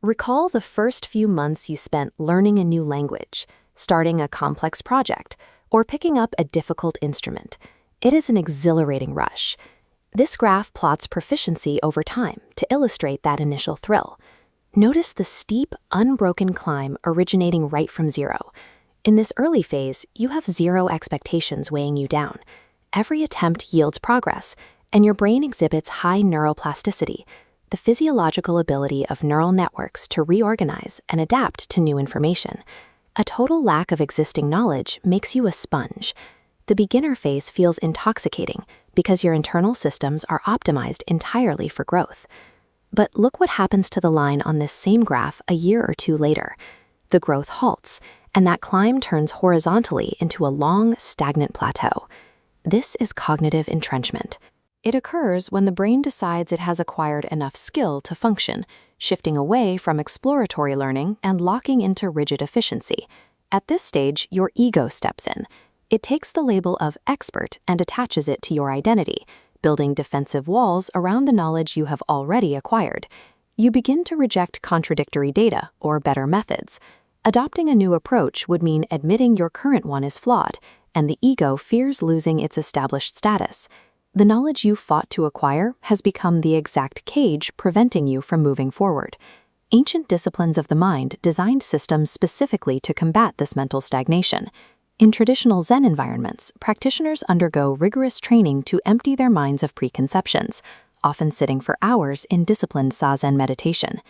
Recall the first few months you spent learning a new language, starting a complex project, or picking up a difficult instrument. It is an exhilarating rush. This graph plots proficiency over time to illustrate that initial thrill. Notice the steep, unbroken climb originating right from zero. In this early phase, you have zero expectations weighing you down. Every attempt yields progress, and your brain exhibits high neuroplasticity, the physiological ability of neural networks to reorganize and adapt to new information. A total lack of existing knowledge makes you a sponge. The beginner phase feels intoxicating because your internal systems are optimized entirely for growth. But look what happens to the line on this same graph a year or two later. The growth halts, and that climb turns horizontally into a long, stagnant plateau. This is cognitive entrenchment. It occurs when the brain decides it has acquired enough skill to function, shifting away from exploratory learning and locking into rigid efficiency. At this stage, your ego steps in. It takes the label of expert and attaches it to your identity, building defensive walls around the knowledge you have already acquired. You begin to reject contradictory data or better methods. Adopting a new approach would mean admitting your current one is flawed, and the ego fears losing its established status. The knowledge you fought to acquire has become the exact cage preventing you from moving forward. Ancient disciplines of the mind designed systems specifically to combat this mental stagnation. In traditional Zen environments, practitioners undergo rigorous training to empty their minds of preconceptions, often sitting for hours in disciplined Zazen meditation.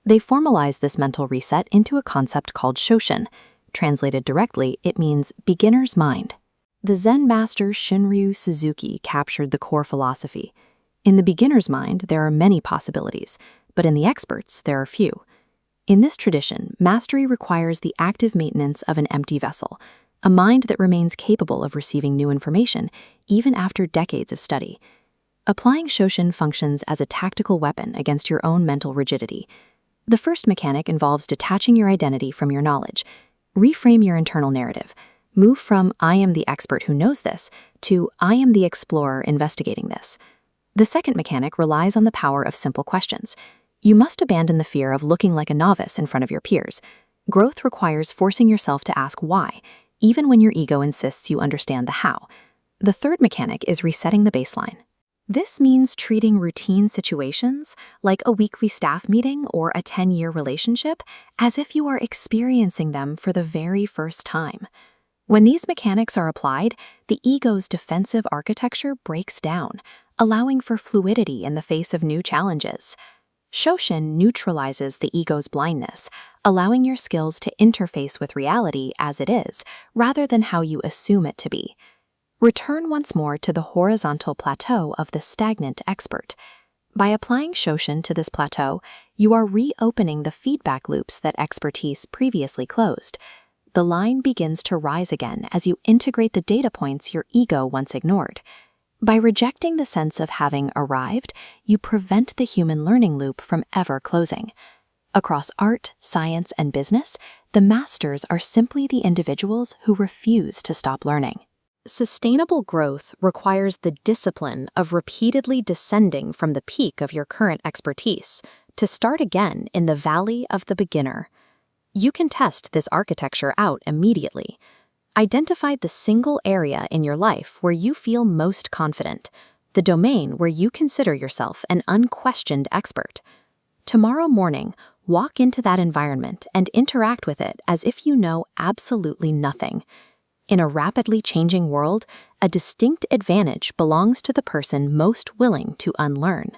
They formalize this mental reset into a concept called Shoshin. Translated directly, it means beginner's mind. The Zen master Shinryu Suzuki captured the core philosophy. In the beginner's mind, there are many possibilities, but in the expert's, there are few. In this tradition, mastery requires the active maintenance of an empty vessel, a mind that remains capable of receiving new information even after decades of study. Applying Shoshin functions as a tactical weapon against your own mental rigidity. The first mechanic involves detaching your identity from your knowledge. Reframe your internal narrative. Move from "I am the expert who knows this" to "I am the explorer investigating this." The second mechanic relies on the power of simple questions. You must abandon the fear of looking like a novice in front of your peers. Growth requires forcing yourself to ask why, even when your ego insists you understand the how. The third mechanic is resetting the baseline. This means treating routine situations, like a weekly staff meeting or a 10-year relationship, as if you are experiencing them for the very first time. When these mechanics are applied, the ego's defensive architecture breaks down, allowing for fluidity in the face of new challenges. Shoshin neutralizes the ego's blindness, allowing your skills to interface with reality as it is, rather than how you assume it to be. Return once more to the horizontal plateau of the stagnant expert. By applying Shoshin to this plateau, you are reopening the feedback loops that expertise previously closed. The line begins to rise again as you integrate the data points your ego once ignored. By rejecting the sense of having arrived, you prevent the human learning loop from ever closing. Across art, science, and business, the masters are simply the individuals who refuse to stop learning. Sustainable growth requires the discipline of repeatedly descending from the peak of your current expertise to start again in the valley of the beginner. You can test this architecture out immediately. Identify the single area in your life where you feel most confident, the domain where you consider yourself an unquestioned expert. Tomorrow morning, walk into that environment and interact with it as if you know absolutely nothing. In a rapidly changing world, a distinct advantage belongs to the person most willing to unlearn.